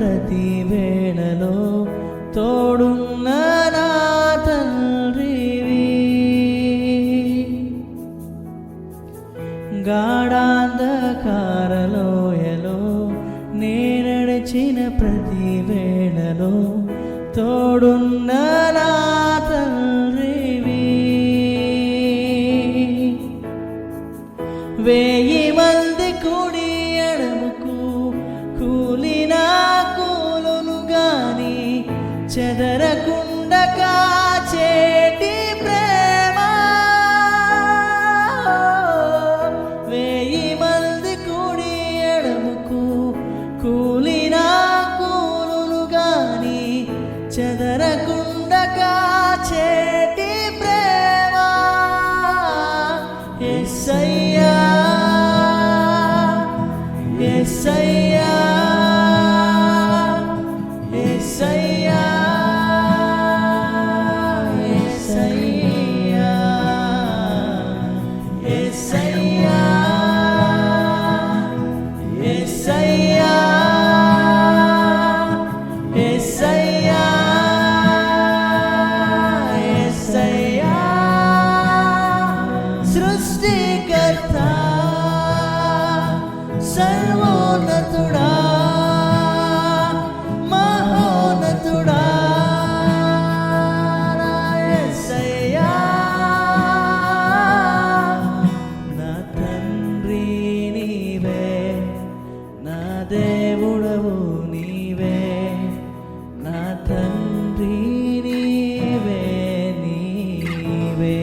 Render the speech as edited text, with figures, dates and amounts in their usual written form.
ప్రతి వేళలో తోడున్న నా తండ్రివి. గాఢాంధకారలోయలో నే నడిచిన ప్రతి వేళలో తోడున్న నా తండ్రివి. 1000 మంది కుడి ఎడమకు కూలినా కూలును గాని చెదరకుండా కాచేటి ప్రేమ. 1000 మంది కుడి ఎడమకు కూలినా కూలును గాని చెదరకుండా కాచేటి ప్రేమ. యేసయ్యా యేసయ్యా యేసయ్యా యేసయ్యా యేసయ్యా యేసయ్యా యేసయ్యా యేసయ్యా సృష్టికర్త సర్వోన్నతుడా మహోన్నతుడా యేసయ్యా నా తండ్రి నీవే నా దేవుడవు నీవే నా తండ్రి నీవే నీవే.